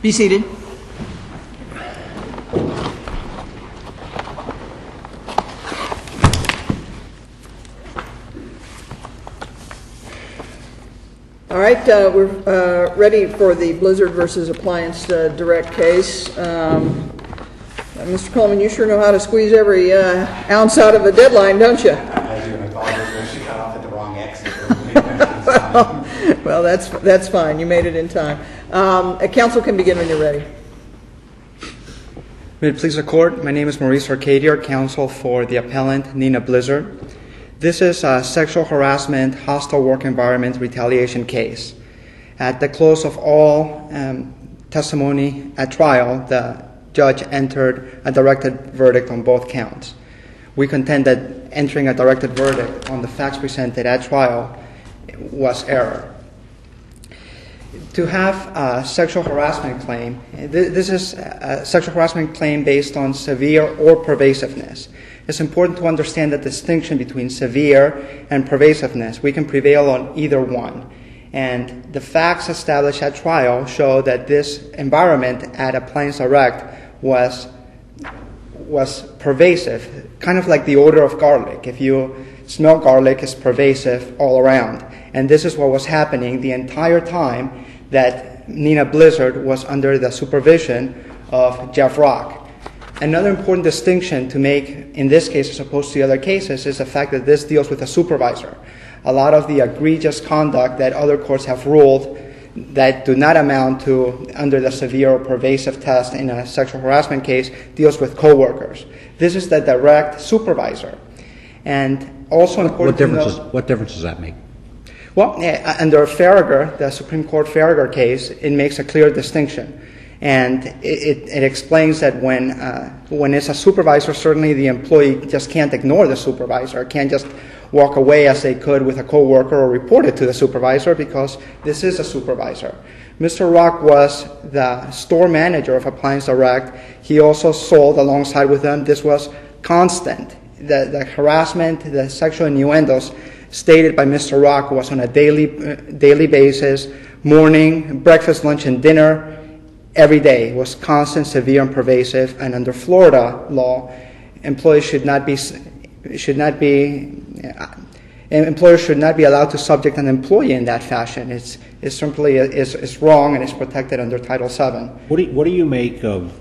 Be seated. All right, we're ready for the Blizzard versus Appliance Direct case. Mr. Coleman, you sure know how to squeeze every ounce out of a deadline, don't you? I do, and I apologize if she got off at the wrong exit. Well, that's fine. You made it in time. Counsel can begin when you're ready. May it please the Court, my name is Maurice Arcadier, counsel for the appellant Nina Blizzard. This is a sexual harassment, hostile work environment retaliation case. At the close of all testimony at trial, the judge entered a directed verdict on both counts. We contend that entering a directed verdict on the facts presented at trial was error. To have a sexual harassment claim, this is a sexual harassment claim based on severe or pervasiveness. It's important to understand the distinction between severe and pervasiveness. We can prevail on either one. And the facts established at trial show that this environment at Appliance Direct was pervasive, kind of like the odor of garlic. If you smell garlic, it's pervasive all around. And this is what was happening the entire time that Nina Blizzard was under the supervision of Jeff Rock. Another important distinction to make in this case as opposed to the other cases is the fact that this deals with a supervisor. A lot of the egregious conduct that other courts have ruled that do not amount to under the severe or pervasive test in a sexual harassment case deals with coworkers. This is the direct supervisor. And also important What difference does that make? Well, under Faragher, the Supreme Court Faragher case, it makes a clear distinction. And it explains that when it's a supervisor, certainly the employee just can't ignore the supervisor, can't just walk away as they could with a coworker or report it to the supervisor because this is a supervisor. Mr. Rock was the store manager of Appliance Direct. He also sold alongside with them. This was constant. The harassment, the sexual innuendos stated by Mr. Rock was on a daily basis, morning, breakfast, lunch, and dinner. Every day was constant, severe, and pervasive. And under Florida law, employers should not be allowed to subject an employee in that fashion. It's simply is wrong and is protected under Title VII. What do you make of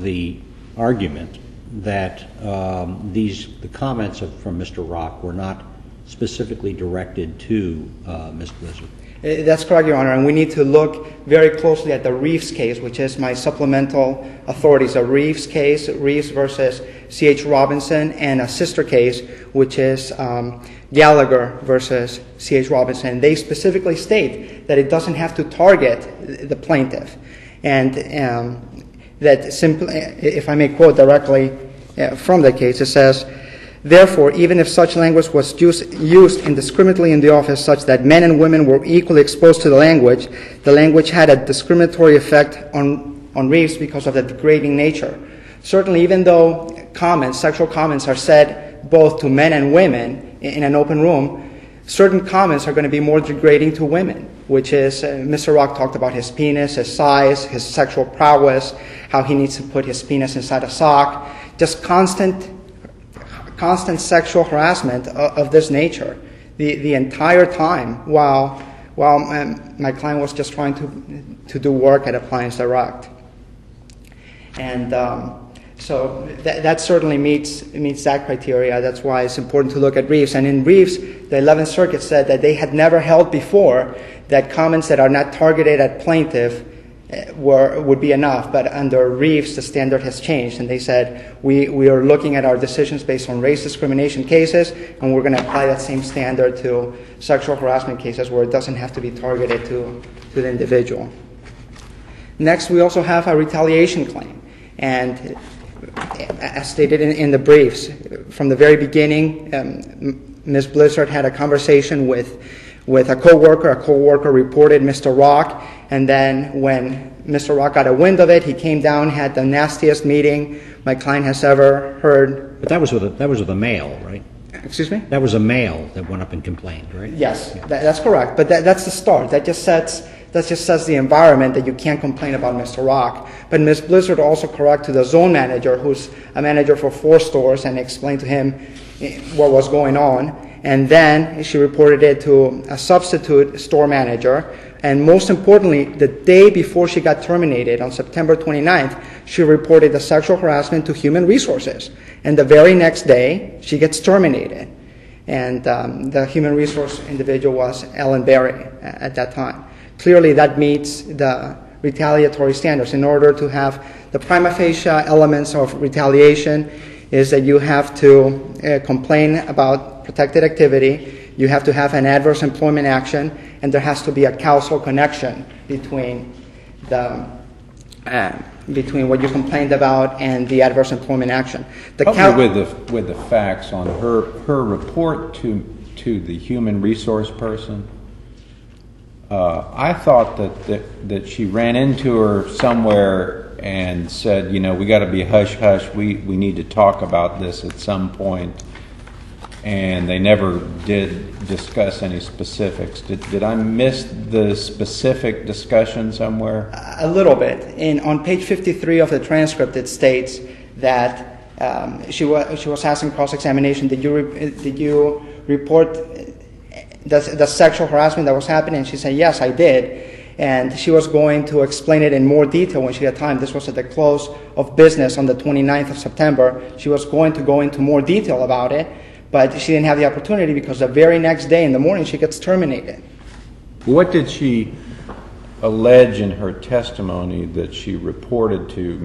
the argument that the comments from Mr. Rock were not specifically directed to Ms. Blizzard? That's correct, Your Honor, and we need to look very closely at the Reeves case, which is my supplemental authorities. A Reeves case, Reeves versus C.H. Robinson, and a sister case, which is Gallagher versus C.H. Robinson. They specifically state that it doesn't have to target the plaintiff, and that simply, if I may quote directly from the case, it says, "Therefore, even if such language was used indiscriminately in the office such that men and women were equally exposed to the language had a discriminatory effect on Reeves because of the degrading nature. Certainly, even though sexual comments are said both to men and women in an open room, certain comments are going to be more degrading to women, which is Mr. Rock talked about his penis, his size, his sexual prowess, how he needs to put his penis inside a sock, just constant sexual harassment of this nature the entire time while my client was just trying to do work at Appliance Direct. And so that certainly meets that criteria. That's why it's important to look at Reeves. And in Reeves, the 11th Circuit said that they had never held before that comments that are not targeted at plaintiff would be enough, but under Reeves the standard has changed, and they said we are looking at our decisions based on race discrimination cases, and we're going to apply that same standard to sexual harassment cases where it doesn't have to be targeted to the individual. Next, we also have a retaliation claim, and as stated in the briefs, from the very beginning, Ms. Blizzard had a conversation with a coworker. A coworker reported Mr. Rock, and then when Mr. Rock got a wind of it, he came down, had the nastiest meeting my client has ever heard. But that was with a male, right? Excuse me? That was a male that went up and complained, right? Yes, that's correct. But that's the start. That just sets that just sets the environment that you can't complain about Mr. Rock. But Ms. Blizzard also corrected the zone manager, who's a manager for 4 stores, and explained to him what was going on. And then she reported it to a substitute store manager. And most importantly, the day before she got terminated, on September 29th, she reported the sexual harassment to Human Resources. And the very next day, she gets terminated. And the human resource individual was Ellen Berry at that time. Clearly, that meets the retaliatory standards. In order to have the prima facie elements of retaliation is that you have to complain about protected activity, you have to have an adverse employment action, and there has to be a causal connection between what you complained about and the adverse employment action. Help me with the facts on her report to the human resource person. I thought that she ran into her somewhere and said, we got to be hush hush. We need to talk about this at some point. And they never did discuss any specifics. Did I miss the specific discussion somewhere? A little bit. On page 53 of the transcript, it states that she was asked in cross-examination, did you report the sexual harassment that was happening? And she said, yes, I did. And she was going to explain it in more detail when she had time. This was at the close of business on the 29th of September. She was going to go into more detail about it, but she didn't have the opportunity because the very next day in the morning she gets terminated. What did she allege in her testimony that she reported to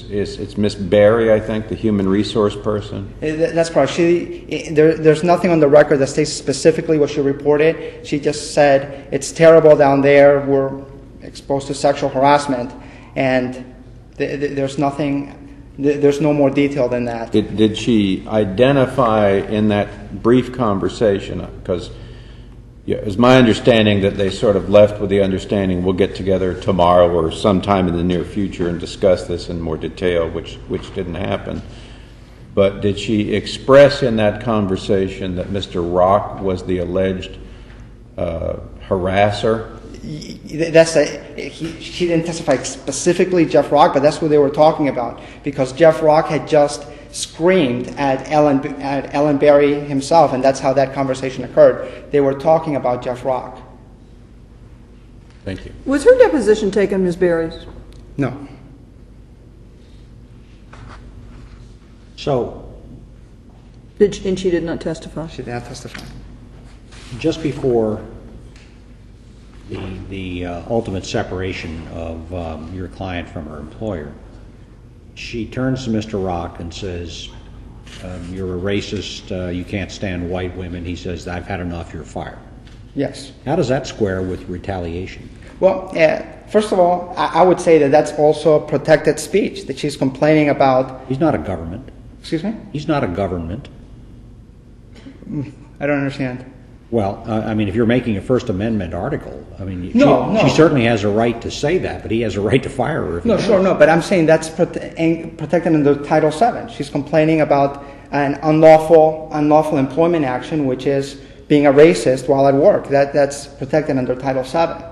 it's Miss Berry, I think, the human resource person? That's correct. There's nothing on the record that states specifically what she reported. She just said, it's terrible down there, we're exposed to sexual harassment, and there's no more detail than that. Did she identify in that brief conversation, because it's my understanding that they sort of left with the understanding we'll get together tomorrow or sometime in the near future and discuss this in more detail, which didn't happen. But did she express in that conversation that Mr. Rock was the alleged harasser? She didn't testify specifically Jeff Rock, but that's what they were talking about, because Jeff Rock had just screamed at Ellen Berry himself, and that's how that conversation occurred. They were talking about Jeff Rock. Thank you. Was her deposition taken, Ms. Berry's? No. So, And she did not testify? She did not testify. just before the ultimate separation of your client from her employer, she turns to Mr. Rock and says, you're a racist, you can't stand white women. He says, I've had enough, you're fired. Yes. How does that square with retaliation? Well, first of all, I would say that that's also protected speech, that she's complaining about. He's not a government. Excuse me? He's not a government. I don't understand. Well, I mean, if you're making a First Amendment article, I mean, No. she certainly has a right to say that, but he has a right to fire her. If No, he sure, wants. no, but I'm saying that's protected under Title VII. She's complaining about an unlawful employment action, which is being a racist while at work. That's protected under Title VII.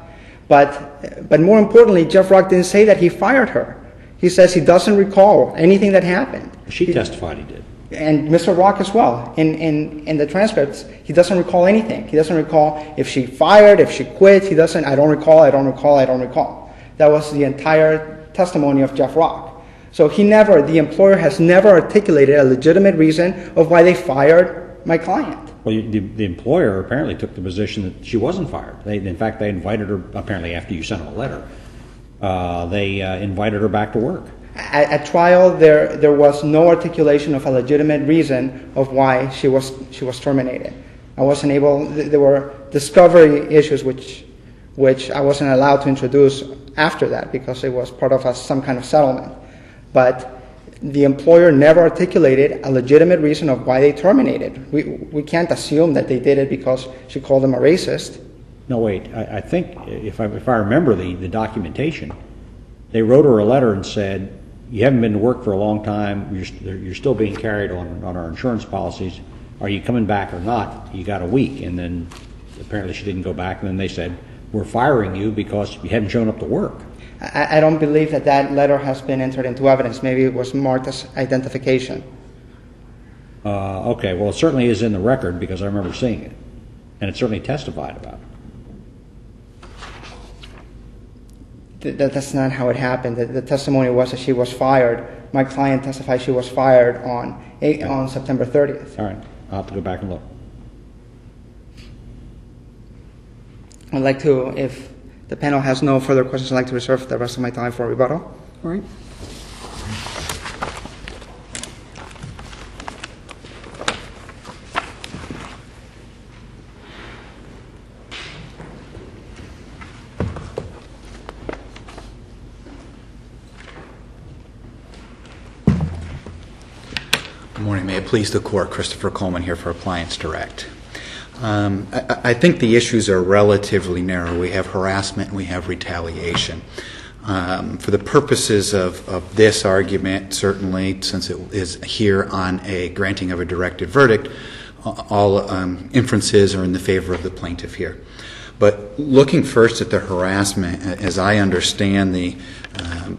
But more importantly, Jeff Rock didn't say that he fired her. He says he doesn't recall anything that happened. She testified he did. And Mr. Rock as well. In the transcripts, he doesn't recall anything. He doesn't recall if she fired, if she quit. He doesn't, I don't recall. That was the entire testimony of Jeff Rock. So the employer has never articulated a legitimate reason of why they fired my client. Well, the employer apparently took the position that she wasn't fired. In fact, they invited her, apparently after you sent them a letter, they invited her back to work. At trial, there was no articulation of a legitimate reason of why she was terminated. I wasn't able. There were discovery issues which I wasn't allowed to introduce after that because it was part of some kind of settlement. But the employer never articulated a legitimate reason of why they terminated. We can't assume that they did it because she called them a racist. No, wait. I think if I remember the documentation, they wrote her a letter and said, you haven't been to work for a long time. You're still being carried on our insurance policies. Are you coming back or not? You got a week. And then apparently she didn't go back. And then they said, we're firing you because you haven't shown up to work. I don't believe that letter has been entered into evidence. Maybe it was marked as identification. Okay, well, it certainly is in the record because I remember seeing it, and it's certainly testified about. That's not how it happened. The testimony was that she was fired. My client testified she was fired on September 30th. All right, I'll have to go back and look. I'd like to, if the panel has no further questions, I'd like to reserve the rest of my time for rebuttal. All right. Good morning. May it please the Court, Christopher Coleman here for Appliance Direct. I think the issues are relatively narrow. We have harassment and we have retaliation. For the purposes of this argument, certainly, since it is here on a granting of a directed verdict, all inferences are in the favor of the plaintiff here. But looking first at the harassment, as I understand the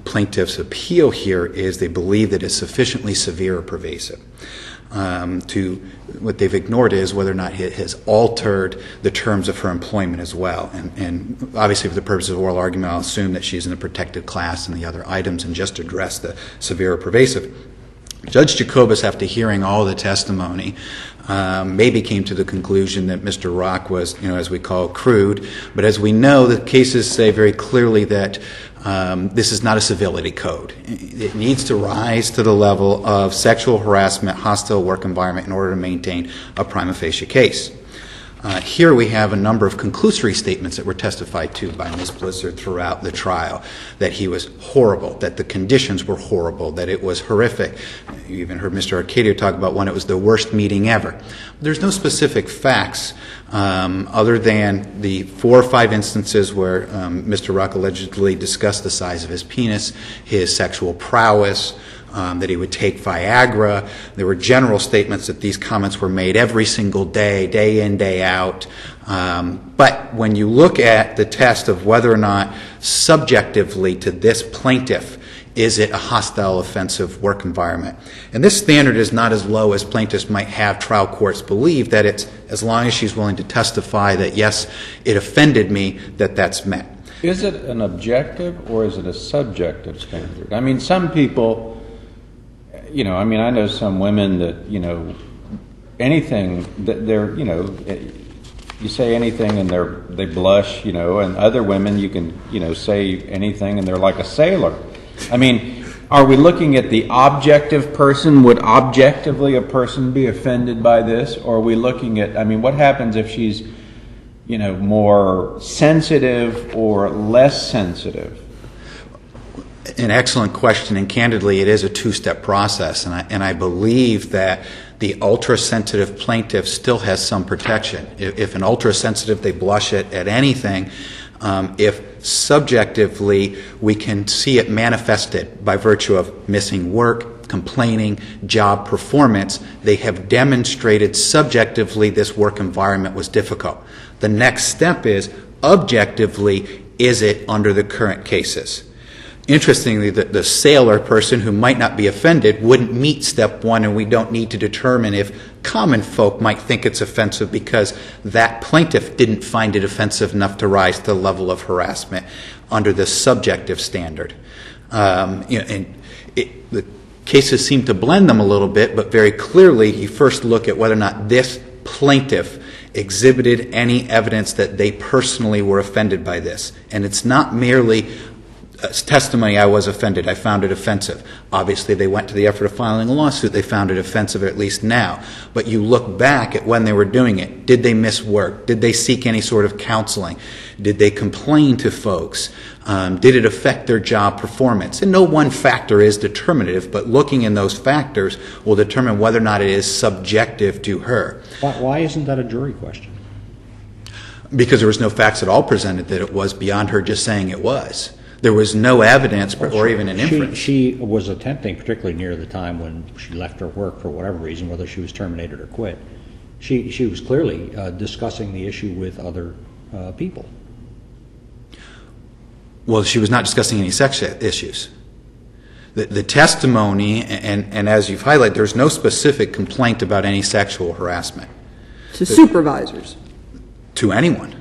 plaintiff's appeal here is they believe that it's sufficiently severe or pervasive. What they've ignored is whether or not it has altered the terms of her employment as well. And obviously for the purposes of oral argument, I'll assume that she's in a protected class and the other items and just address the severe or pervasive. Judge Jacobus, after hearing all the testimony, maybe came to the conclusion that Mr. Rock was, as we call, crude. But as we know, the cases say very clearly that this is not a civility code. It needs to rise to the level of sexual harassment, hostile work environment in order to maintain a prima facie case. Here we have a number of conclusory statements that were testified to by Ms. Blizzard throughout the trial, that he was horrible, that the conditions were horrible, that it was horrific. You even heard Mr. Arcadier talk about when it was the worst meeting ever. There's no specific facts other than the 4 or 5 instances where Mr. Rock allegedly discussed the size of his penis, his sexual prowess, that he would take Viagra. There were general statements that these comments were made every single day, day in, day out. But when you look at the test of whether or not subjectively to this plaintiff, is it a hostile, offensive work environment? And this standard is not as low as plaintiffs might have trial courts believe, that it's as long as she's willing to testify that, yes, it offended me, that that's met. Is it an objective or is it a subjective standard? I mean, some people, I know some women that, anything that they're, you say anything and they blush, and other women you can, say anything and they're like a sailor. I mean, are we looking at the objective person? Would objectively a person be offended by this? Or are we looking at, what happens if she's, more sensitive or less sensitive? An excellent question, and candidly, it is a 2-step process, and I believe that the ultra-sensitive plaintiff still has some protection. If an ultra-sensitive, they blush at anything, if subjectively we can see it manifested by virtue of missing work, complaining, job performance, they have demonstrated subjectively this work environment was difficult. The next step is, objectively, is it under the current cases? Interestingly, the sailor person who might not be offended wouldn't meet step 1, and we don't need to determine if common folk might think it's offensive because that plaintiff didn't find it offensive enough to rise to the level of harassment under the subjective standard. The cases seem to blend them a little bit, but very clearly you first look at whether or not this plaintiff exhibited any evidence that they personally were offended by this. And it's not merely testimony, I was offended, I found it offensive. Obviously, they went to the effort of filing a lawsuit, they found it offensive, at least now. But you look back at when they were doing it. Did they miss work? Did they seek any sort of counseling? Did they complain to folks? Did it affect their job performance? And no one factor is determinative, but looking in those factors will determine whether or not it is subjective to her. Why isn't that a jury question? Because there was no facts at all presented that it was beyond her just saying it was. There was no evidence or even an inference. She was attempting, particularly near the time when she left her work for whatever reason, whether she was terminated or quit, she was clearly discussing the issue with other people. Well, she was not discussing any sex issues. The testimony, and as you've highlighted, there's no specific complaint about any sexual harassment. To supervisors. To anyone.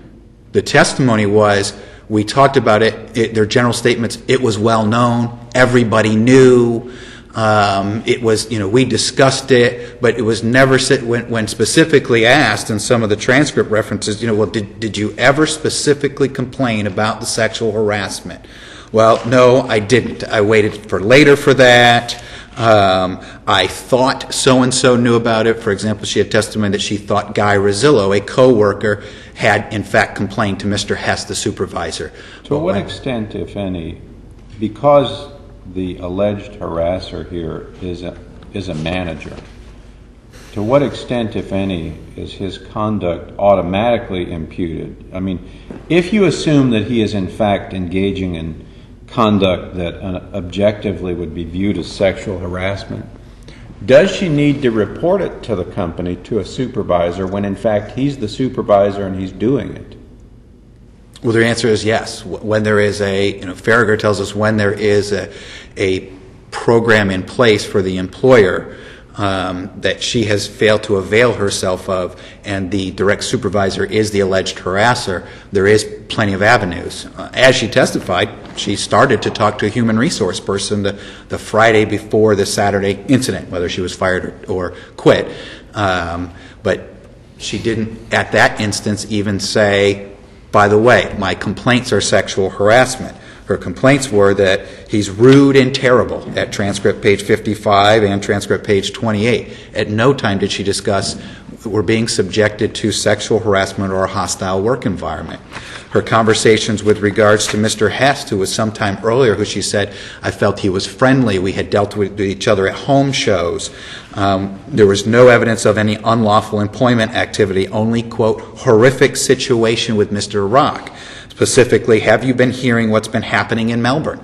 The testimony was, we talked about it, their general statements, it was well known, everybody knew, it was, we discussed it, but it was never said, when specifically asked in some of the transcript references, well, did you ever specifically complain about the sexual harassment? Well, no, I didn't. I waited for later for that. I thought so-and-so knew about it. For example, she had testimony that she thought Guy Rosillo, a co-worker, had in fact complained to Mr. Hess, the supervisor. To what extent, if any, because the alleged harasser here is a manager, to what extent, if any, is his conduct automatically imputed? I mean, if you assume that he is in fact engaging in conduct that objectively would be viewed as sexual harassment, does she need to report it to the company, to a supervisor, when in fact he's the supervisor and he's doing it? Well, the answer is yes. When there is Faragher tells us when there is a program in place for the employer that she has failed to avail herself of, and the direct supervisor is the alleged harasser, there is plenty of avenues. As she testified, she started to talk to a human resource person the Friday before the Saturday incident, whether she was fired or quit. But she didn't, at that instance, even say, by the way, my complaints are sexual harassment. Her complaints were that he's rude and terrible at transcript page 55 and transcript page 28. At no time did she discuss we're being subjected to sexual harassment or a hostile work environment. Her conversations with regards to Mr. Hess, who was sometime earlier, who she said, I felt he was friendly. We had dealt with each other at home shows. There was no evidence of any unlawful employment activity, only, quote, horrific situation with Mr. Rock. Specifically, have you been hearing what's been happening in Melbourne?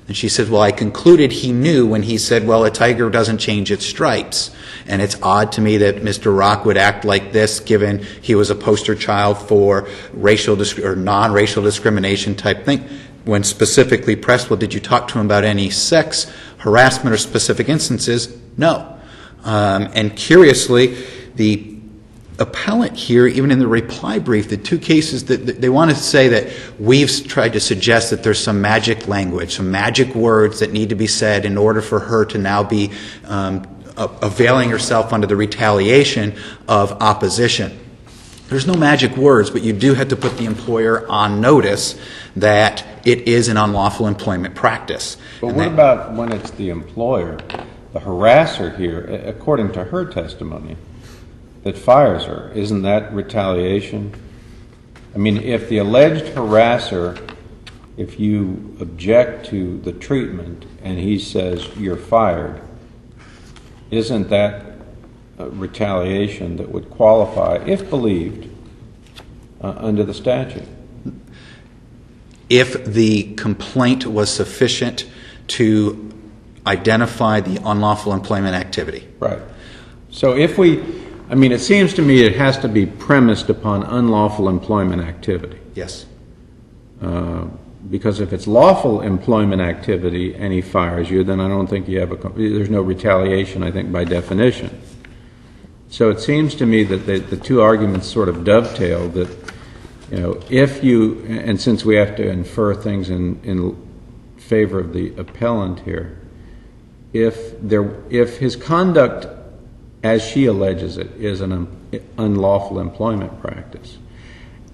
And she said, well, I concluded he knew when he said, well, a tiger doesn't change its stripes. And it's odd to me that Mr. Rock would act like this, given he was a poster child for racial or non-racial discrimination type thing. When specifically pressed, well, did you talk to him about any sex harassment or specific instances? No. And curiously, the appellant here, even in the reply brief, the two cases that they want to say that we've tried to suggest that there's some magic language, some magic words that need to be said in order for her to now be availing herself under the retaliation of opposition. There's no magic words, but you do have to put the employer on notice that it is an unlawful employment practice. But what about when it's the employer, the harasser here, according to her testimony, that fires her? Isn't that retaliation? I mean, if the alleged harasser, if you object to the treatment and he says you're fired, isn't that retaliation that would qualify, if believed, under the statute? If the complaint was sufficient to identify the unlawful employment activity. Right. So it seems to me it has to be premised upon unlawful employment activity. Yes. Because if it's lawful employment activity and he fires you, then I don't think there's no retaliation, I think, by definition. So it seems to me that the two arguments sort of dovetail that, if you, and since we have to infer things in favor of the appellant here, if his conduct, as she alleges it, is an unlawful employment practice,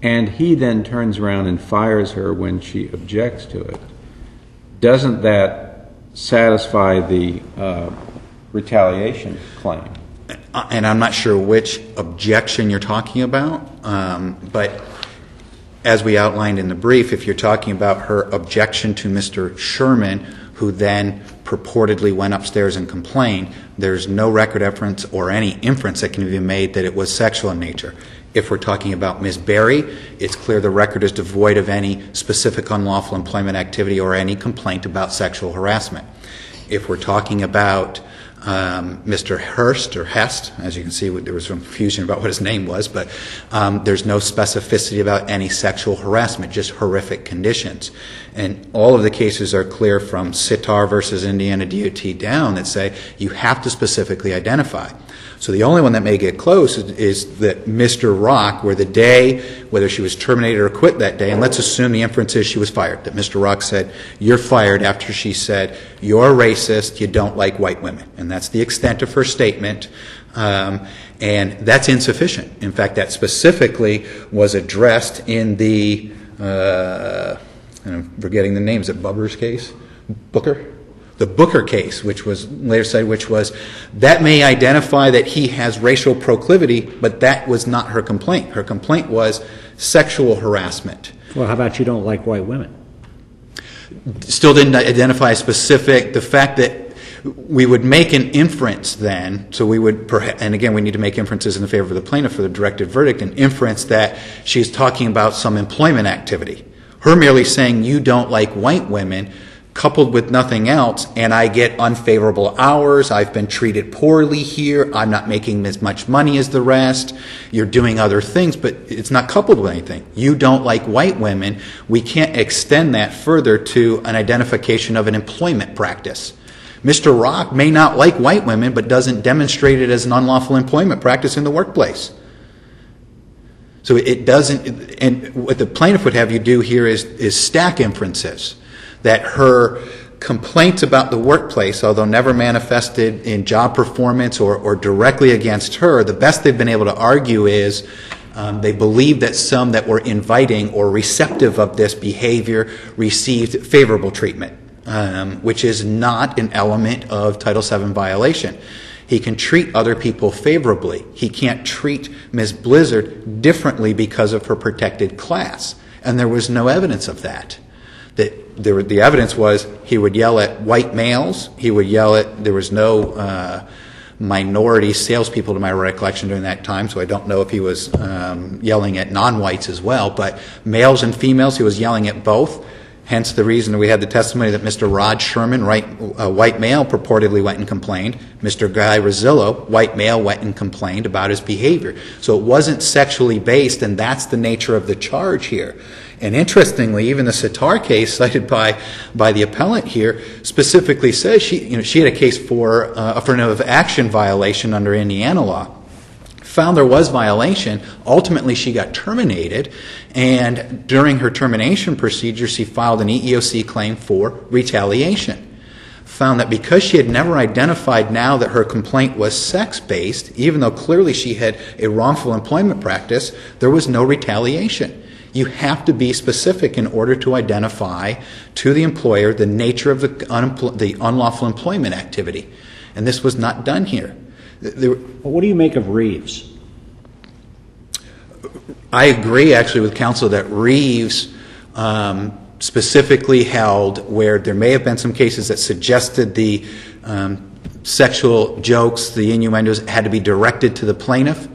and he then turns around and fires her when she objects to it, doesn't that satisfy the retaliation claim? And I'm not sure which objection you're talking about, but as we outlined in the brief, if you're talking about her objection to Mr. Sherman, who then purportedly went upstairs and complained, there's no record evidence or any inference that can be made that it was sexual in nature. If we're talking about Ms. Berry, it's clear the record is devoid of any specific unlawful employment activity or any complaint about sexual harassment. If we're talking about Mr. Hurst or Hest, as you can see, there was some confusion about what his name was, but there's no specificity about any sexual harassment, just horrific conditions. And all of the cases are clear from Sitar versus Indiana DOT down that say you have to specifically identify. So the only one that may get close is that Mr. Rock, where the day, whether she was terminated or quit that day, and let's assume the inference is she was fired, that Mr. Rock said, you're fired after she said, you're racist, you don't like white women. And that's the extent of her statement. And that's insufficient. In fact, that specifically was addressed in the, and I'm forgetting the names, is it Bubber's case? Booker? The Booker case, which was later said, which was, that may identify that he has racial proclivity, but that was not her complaint. Her complaint was sexual harassment. Well, how about you don't like white women? Still didn't identify specific, the fact that we would make an inference then, so we would, and again, we need to make inferences in the favor of the plaintiff for the directed verdict, an inference that she's talking about some employment activity. Her merely saying, you don't like white women, coupled with nothing else, and I get unfavorable hours, I've been treated poorly here, I'm not making as much money as the rest, you're doing other things, but it's not coupled with anything. You don't like white women, we can't extend that further to an identification of an employment practice. Mr. Rock may not like white women, but doesn't demonstrate it as an unlawful employment practice in the workplace. So it doesn't, and what the plaintiff would have you do here is stack inferences. That her complaints about the workplace, although never manifested in job performance or directly against her, the best they've been able to argue is they believe that some that were inviting or receptive of this behavior received favorable treatment, which is not an element of Title VII violation. He can treat other people favorably. He can't treat Ms. Blizzard differently because of her protected class. And there was no evidence of that. The evidence was he would yell at white males, he would yell at, there was no minority salespeople to my recollection during that time, so I don't know if he was yelling at non-whites as well, but males and females, he was yelling at both. Hence the reason we had the testimony that Mr. Rod Sherman, a white male, purportedly went and complained. Mr. Guy Rosillo, white male, went and complained about his behavior. So it wasn't sexually based, and that's the nature of the charge here. And interestingly, even the Sitar case cited by the appellant here specifically says she had a case for affirmative action violation under Indiana law. Found there was violation. Ultimately, she got terminated, and during her termination procedure, she filed an EEOC claim for retaliation. Found that because she had never identified now that her complaint was sex-based, even though clearly she had a wrongful employment practice, there was no retaliation. You have to be specific in order to identify to the employer the nature of the unlawful employment activity. And this was not done here. What do you make of Reeves? I agree, actually, with counsel that Reeves specifically held where there may have been some cases that suggested the sexual jokes, the innuendos, had to be directed to the plaintiff,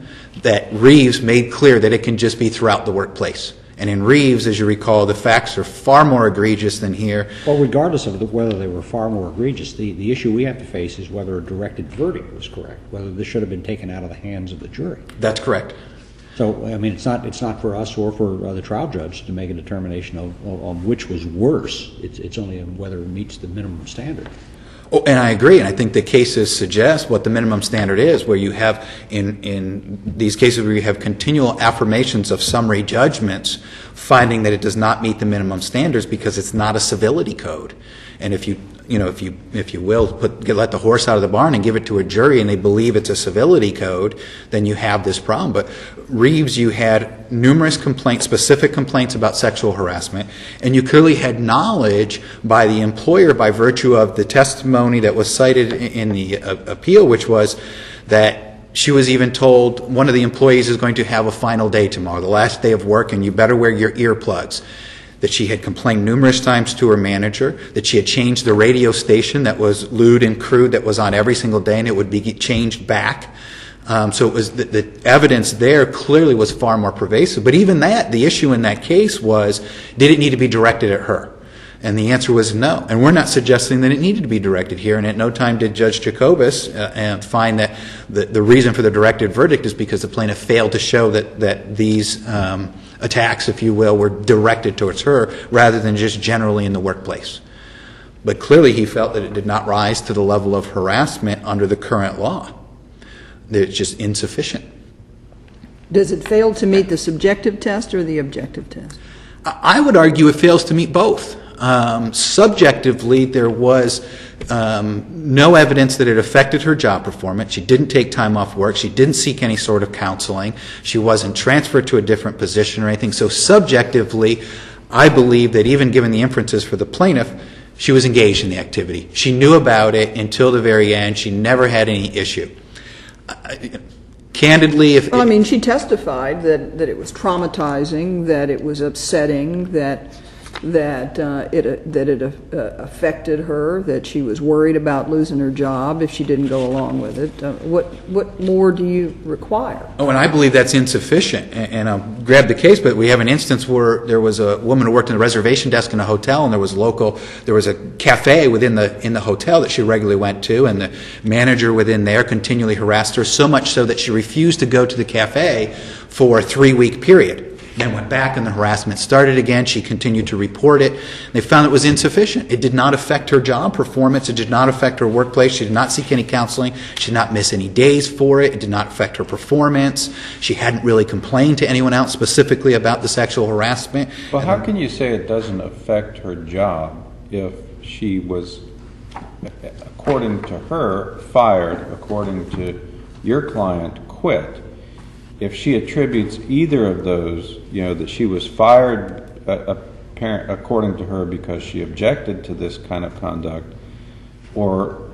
that Reeves made clear that it can just be throughout the workplace. And in Reeves, as you recall, the facts are far more egregious than here. Well, regardless of whether they were far more egregious, the issue we have to face is whether a directed verdict was correct, whether this should have been taken out of the hands of the jury. That's correct. So, I mean, it's not for us or for the trial judge to make a determination on which was worse. It's only on whether it meets the minimum standard. Oh, and I agree, and I think the cases suggest what the minimum standard is, where you have, in these cases where you have continual affirmations of summary judgments, finding that it does not meet the minimum standards because it's not a civility code. And if you will, let the horse out of the barn and give it to a jury and they believe it's a civility code, then you have this problem. But Reeves, you had numerous complaints, specific complaints about sexual harassment, and you clearly had knowledge by the employer by virtue of the testimony that was cited in the appeal, which was that she was even told one of the employees is going to have a final day tomorrow, the last day of work, and you better wear your earplugs. That she had complained numerous times to her manager, that she had changed the radio station that was lewd and crude that was on every single day, and it would be changed back. So it was the evidence there clearly was far more pervasive. But even that, the issue in that case was, did it need to be directed at her? And the answer was no. And we're not suggesting that it needed to be directed here, and at no time did Judge Jacobus find that the reason for the directed verdict is because the plaintiff failed to show that these attacks, if you will, were directed towards her rather than just generally in the workplace. But clearly he felt that it did not rise to the level of harassment under the current law. That it's just insufficient. Does it fail to meet the subjective test or the objective test? I would argue it fails to meet both. Subjectively, there was no evidence that it affected her job performance. She didn't take time off work. She didn't seek any sort of counseling. She wasn't transferred to a different position or anything. So subjectively, I believe that even given the inferences for the plaintiff, she was engaged in the activity. She knew about it until the very end. She never had any issue. Candidly, Well, I mean, she testified that it was traumatizing, that it was upsetting, that it affected her, that she was worried about losing her job if she didn't go along with it. What more do you require? Oh, and I believe that's insufficient. And I'll grab the case, but we have an instance where there was a woman who worked in the reservation desk in a hotel, and there was a cafe in the hotel that she regularly went to, and the manager within there continually harassed her, so much so that she refused to go to the cafe for a 3-week period. Then went back and the harassment started again. She continued to report it. They found it was insufficient. It did not affect her job performance. It did not affect her workplace. She did not seek any counseling. She did not miss any days for it. It did not affect her performance. She hadn't really complained to anyone else specifically about the sexual harassment. Well, how can you say it doesn't affect her job if she was, according to her, fired, according to your client, quit? If she attributes either of those, that she was fired, according to her, because she objected to this kind of conduct, or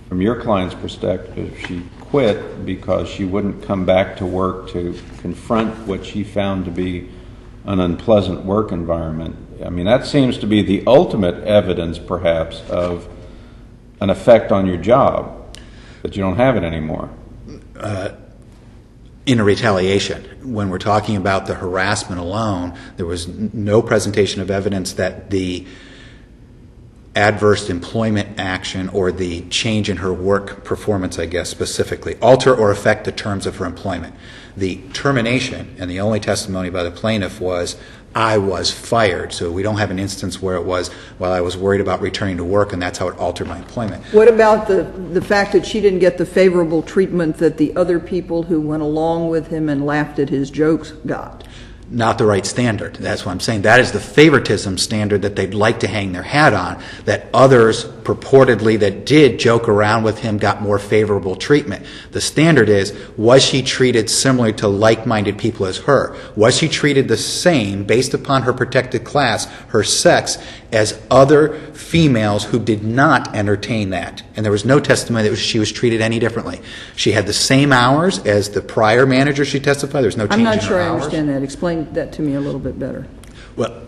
from your client's perspective, she quit because she wouldn't come back to work to confront what she found to be an unpleasant work environment. I mean, that seems to be the ultimate evidence, perhaps, of an effect on your job, that you don't have it anymore. In a retaliation, when we're talking about the harassment alone, there was no presentation of evidence that the adverse employment action or the change in her work performance, I guess specifically, alter or affect the terms of her employment. The termination, and the only testimony by the plaintiff was, I was fired. So we don't have an instance where it was, well, I was worried about returning to work and that's how it altered my employment. What about the fact that she didn't get the favorable treatment that the other people who went along with him and laughed at his jokes got? Not the right standard. That's what I'm saying. That is the favoritism standard that they'd like to hang their hat on, that others purportedly that did joke around with him got more favorable treatment. The standard is, was she treated similarly to like-minded people as her? Was she treated the same, based upon her protected class, her sex, as other females who did not entertain that? And there was no testimony that she was treated any differently. She had the same hours as the prior manager she testified. There's no change in her hours. I'm not sure I understand that. Explain that to me a little bit better. Well,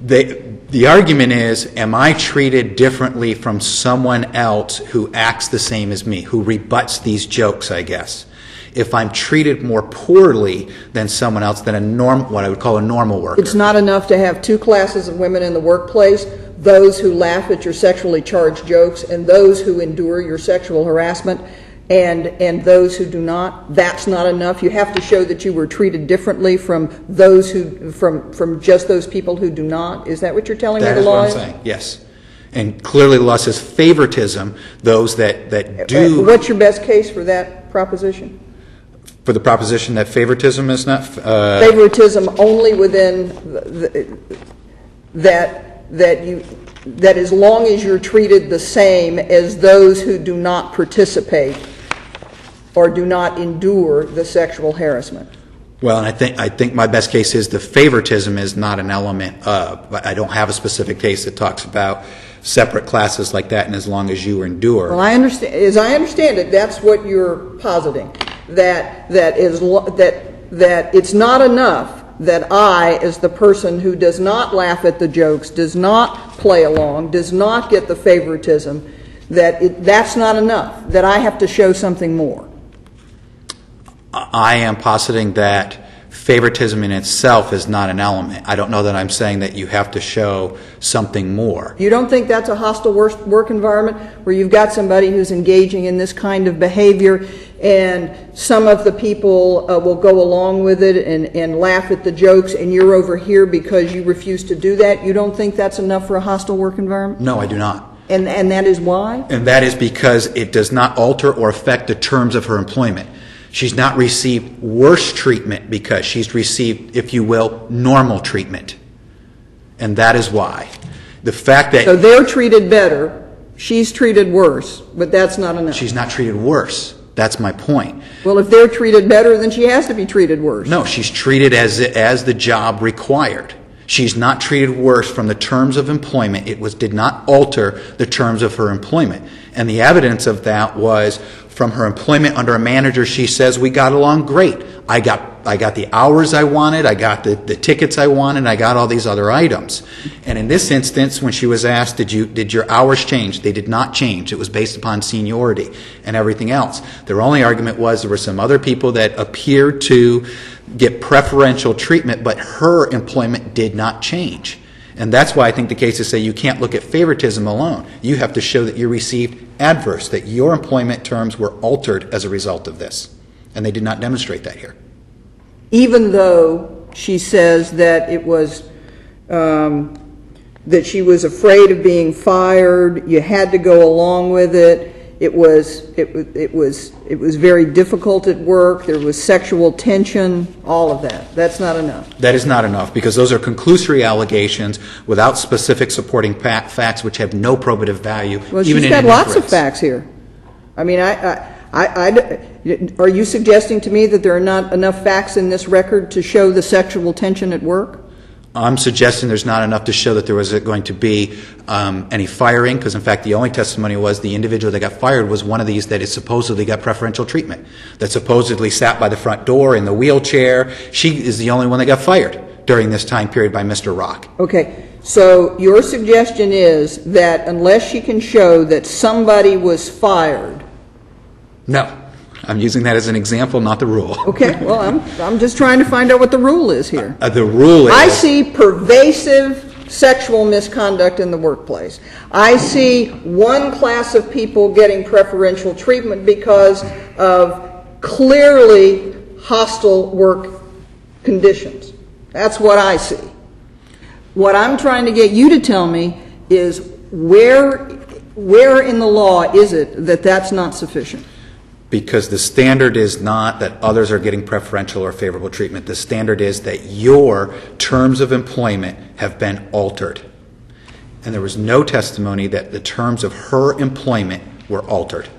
the argument is, am I treated differently from someone else who acts the same as me, who rebuts these jokes, I guess? If I'm treated more poorly than someone else, than what I would call a normal worker. It's not enough to have two classes of women in the workplace, those who laugh at your sexually charged jokes and those who endure your sexual harassment, and those who do not. That's not enough. You have to show that you were treated differently from those who, from just those people who do not. Is that what you're telling me the law is? That is what I'm saying, yes. And clearly the law says favoritism, those that do. What's your best case for that proposition? For the proposition that favoritism is not... favoritism only within that as long as you're treated the same as those who do not participate or do not endure the sexual harassment. Well, and I think my best case is the favoritism is not an element of. I don't have a specific case that talks about separate classes like that, and as long as you endure. Well, as I understand it, that's what you're positing. That it's not enough that I, as the person who does not laugh at the jokes, does not play along, does not get the favoritism, that's not enough, that I have to show something more. I am positing that favoritism in itself is not an element. I don't know that I'm saying that you have to show something more. You don't think that's a hostile work environment where you've got somebody who's engaging in this kind of behavior and some of the people will go along with it and laugh at the jokes and you're over here because you refuse to do that? You don't think that's enough for a hostile work environment? No, I do not. And that is why? And that is because it does not alter or affect the terms of her employment. She's not received worse treatment because she's received, if you will, normal treatment. And that is why. The fact that... So they're treated better, she's treated worse, but that's not enough. She's not treated worse. That's my point. Well, if they're treated better, then she has to be treated worse. No, she's treated as the job required. She's not treated worse from the terms of employment. It did not alter the terms of her employment. And the evidence of that was from her employment under a manager. She says, we got along great. I got the hours I wanted, I got the tickets I wanted, I got all these other items. And in this instance, when she was asked, did your hours change? They did not change. It was based upon seniority and everything else. Their only argument was there were some other people that appeared to get preferential treatment, but her employment did not change. And that's why I think the cases say you can't look at favoritism alone. You have to show that you received adverse, that your employment terms were altered as a result of this. And they did not demonstrate that here. Even though she says that it was, that she was afraid of being fired, you had to go along with it, it was very difficult at work, there was sexual tension, all of that. That's not enough. That is not enough, because those are conclusory allegations without specific supporting facts which have no probative value. Well, even she's in got lots of inference. facts here. I mean, are you suggesting to me that there are not enough facts in this record to show the sexual tension at work? I'm suggesting there's not enough to show that there was going to be any firing, because in fact the only testimony was the individual that got fired was one of these that supposedly got preferential treatment, that supposedly sat by the front door in the wheelchair. She is the only one that got fired during this time period by Mr. Rock. Okay, so your suggestion is that unless she can show that somebody was fired... No. I'm using that as an example, not the rule. Okay, well, I'm just trying to find out what the rule is here. The rule is... I see pervasive sexual misconduct in the workplace. I see one class of people getting preferential treatment because of clearly hostile work conditions. That's what I see. What I'm trying to get you to tell me is where in the law is it that that's not sufficient? Because the standard is not that others are getting preferential or favorable treatment. The standard is that your terms of employment have been altered. And there was no testimony that the terms of her employment were altered.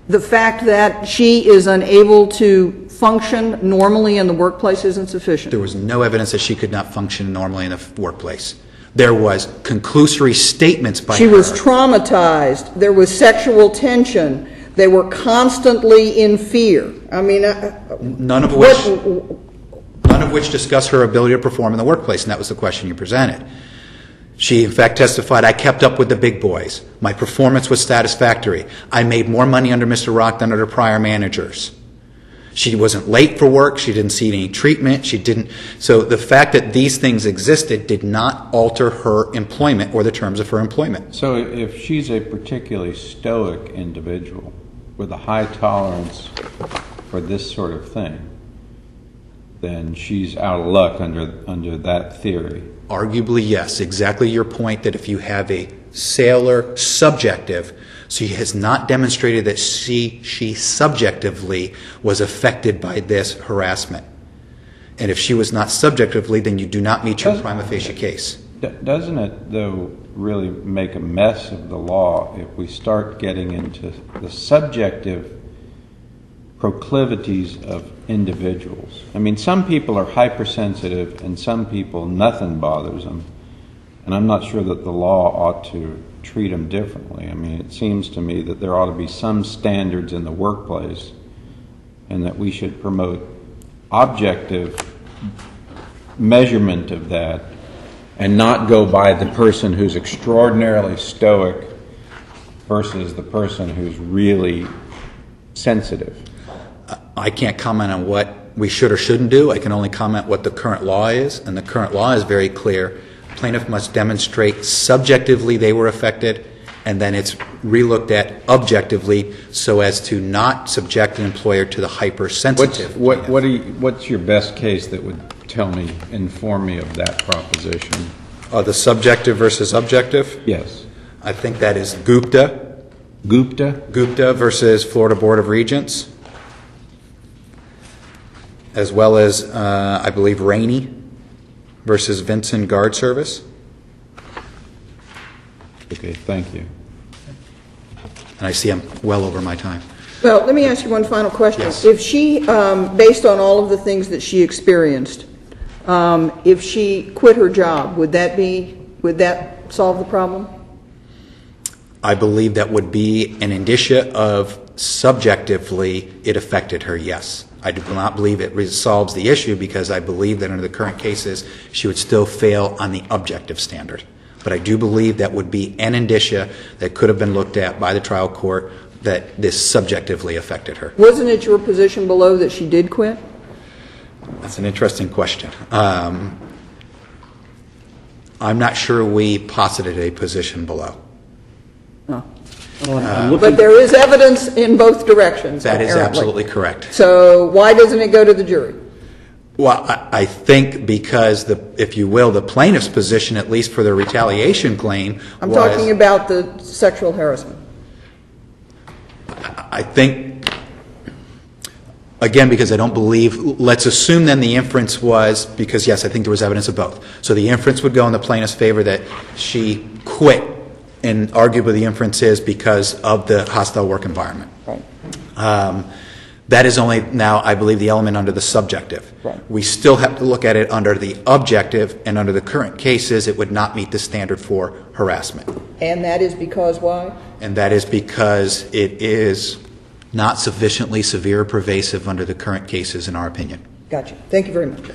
The fact that she is unable to function normally in the workplace isn't sufficient? There was no evidence that she could not function normally in the workplace. There was conclusory statements by her. She was traumatized. There was sexual tension. They were constantly in fear. I mean, none of which discuss her ability to perform in the workplace, and that was the question you presented. She, in fact, testified, I kept up with the big boys. My performance was satisfactory. I made more money under Mr. Rock than under prior managers. She wasn't late for work. She didn't see any treatment. So the fact that these things existed did not alter her employment or the terms of her employment. So if she's a particularly stoic individual with a high tolerance for this sort of thing, then she's out of luck under that theory. Arguably, yes. Exactly your point that if you have a sailor subjective, she has not demonstrated that she subjectively was affected by this harassment. And if she was not subjectively, then you do not meet your prima facie case. Doesn't it, though, really make a mess of the law if we start getting into the subjective proclivities of individuals? I mean, some people are hypersensitive and some people nothing bothers them. And I'm not sure that the law ought to treat them differently. I mean, it seems to me that there ought to be some standards in the workplace and that we should promote objective measurement of that and not go by the person who's extraordinarily stoic versus the person who's really sensitive. I can't comment on what we should or shouldn't do. I can only comment what the current law is, and the current law is very clear. Plaintiff must demonstrate subjectively they were affected, and then it's relooked at objectively so as to not subject an employer to the hypersensitive. What's your best case that would inform me of that proposition? The subjective versus objective? Yes. I think that is Gupta. Gupta versus Florida Board of Regents, as well as, I believe, Rainey versus Vincent Guard Service. Okay, thank you. And I see I'm well over my time. Well, let me ask you one final question. Yes. If she, based on all of the things that she experienced, if she quit her job, would that solve the problem? I believe that would be an indicia of subjectively it affected her, yes. I do not believe it resolves the issue because I believe that under the current cases she would still fail on the objective standard. But I do believe that would be an indicia that could have been looked at by the trial court that this subjectively affected her. Wasn't it your position below that she did quit? That's an interesting question. I'm not sure we posited a position below. No. Looking- But there is evidence in both directions. That is apparently. absolutely correct. So why doesn't it go to the jury? Well, I think because, if you will, the plaintiff's position, at least for the retaliation claim, I'm talking about the sexual harassment. I think, again, because I don't believe, let's assume then the inference was, because yes, I think there was evidence of both. So the inference would go in the plaintiff's favor that she quit, and arguably the inference is because of the hostile work environment. Right. That is only now, I believe, the element under the subjective. Right. We still have to look at it under the objective, and under the current cases, it would not meet the standard for harassment. And that is because why? And that is because it is not sufficiently severe or pervasive under the current cases, in our opinion. Gotcha. Thank you very much.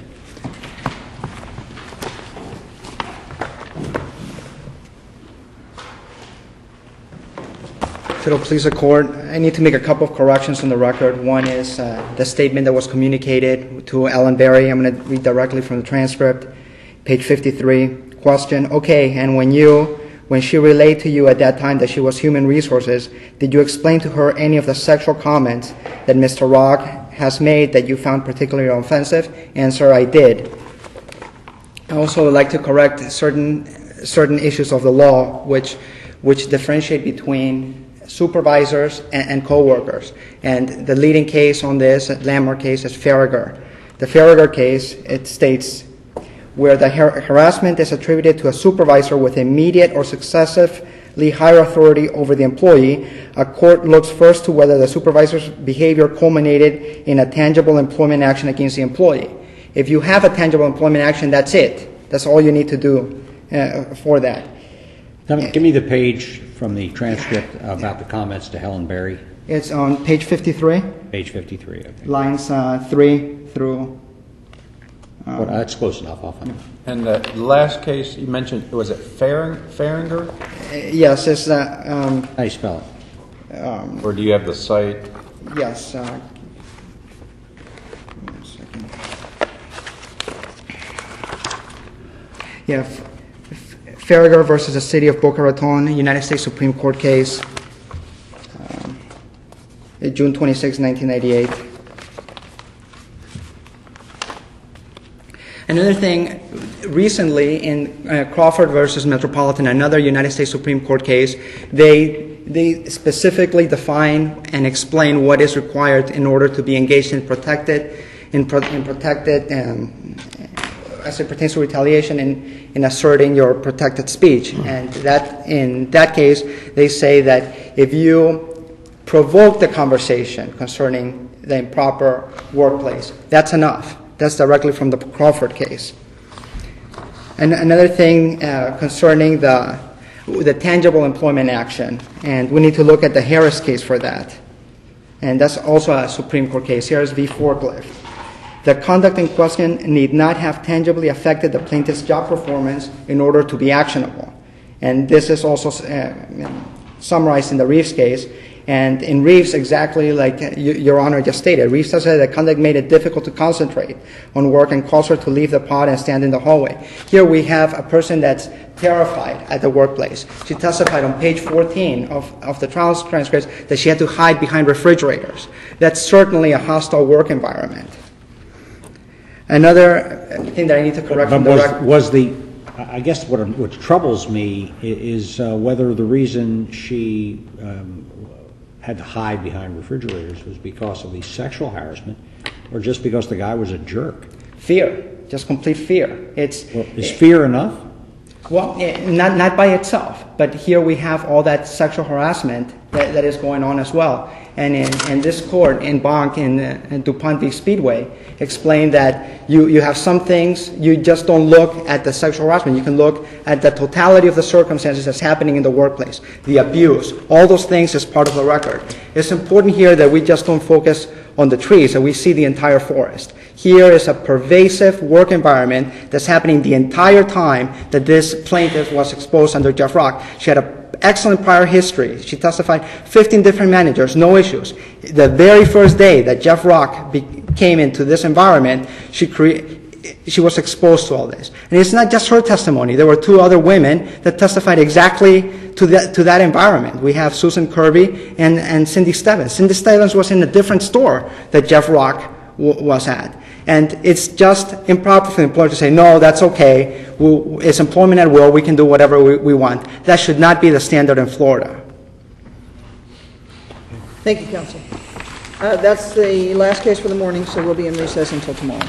If it'll please the court, I need to make a couple of corrections on the record. One is the statement that was communicated to Ellen Berry. I'm going to read directly from the transcript, page 53. Question, okay, and when she relayed to you at that time that she was human resources, did you explain to her any of the sexual comments that Mr. Rock has made that you found particularly offensive? Answer, I did. I also would like to correct certain issues of the law which differentiate between supervisors and co-workers. And the leading case on this, landmark case, is Faragher. The Faragher case, it states, where the harassment is attributed to a supervisor with immediate or successively higher authority over the employee, a court looks first to whether the supervisor's behavior culminated in a tangible employment action against the employee. If you have a tangible employment action, that's it. That's all you need to do for that. Give me the page from the transcript about the comments to Helen Berry. It's on page 53. Page 53, okay. Lines 3 through... Well, that's close enough. I'll find it. And the last case you mentioned, was it Faragher? yes, it's... How do you spell it? Or do you have the site? yes. Give me a second. Yeah, Faragher versus the City of Boca Raton, United States Supreme Court case, June 26, 1998. Another thing, recently in Crawford versus Metropolitan, another United States Supreme Court case, they specifically define and explain what is required in order to be engaged in protected, as it pertains to retaliation in asserting your protected speech. And that in that case, they say that if you provoke the conversation concerning the improper workplace, that's enough. That's directly from the Crawford case. And another thing concerning the tangible employment action, and we need to look at the Harris case for that. And that's also a Supreme Court case, Harris v. Forklift. The conduct in question need not have tangibly affected the plaintiff's job performance in order to be actionable. And this is also summarized in the Reeves case. And in Reeves, exactly like Your Honor just stated, Reeves says that conduct made it difficult to concentrate on work and caused her to leave the pod and stand in the hallway. Here we have a person that's terrified at the workplace. She testified on page 14 of the trial transcripts that she had to hide behind refrigerators. That's certainly a hostile work environment. Another thing that I need to correct from the record. I guess what troubles me is whether the reason she had to hide behind refrigerators was because of the sexual harassment or just because the guy was a jerk. Fear, just complete fear. Is fear enough? Well, not by itself, but here we have all that sexual harassment that is going on as well. And in this court, in Bonk, in DuPont v. Speedway, explained that you have some things, you just don't look at the sexual harassment. You can look at the totality of the circumstances that's happening in the workplace, the abuse, all those things is part of the record. It's important here that we just don't focus on the trees, that we see the entire forest. Here is a pervasive work environment that's happening the entire time that this plaintiff was exposed under Jeff Rock. She had an excellent prior history. She testified 15 different managers, no issues. The very first day that Jeff Rock came into this environment, she was exposed to all this. And it's not just her testimony. There were two other women that testified exactly to that environment. We have Susan Curvy and Cindy Stebbins. Cindy Stebbins was in a different store that Jeff Rock was at. And it's just improper for the employer to say, no, that's okay. It's employment at will. We can do whatever we want. That should not be the standard in Florida. Thank you, counsel. That's the last case for the morning, so we'll be in recess until tomorrow.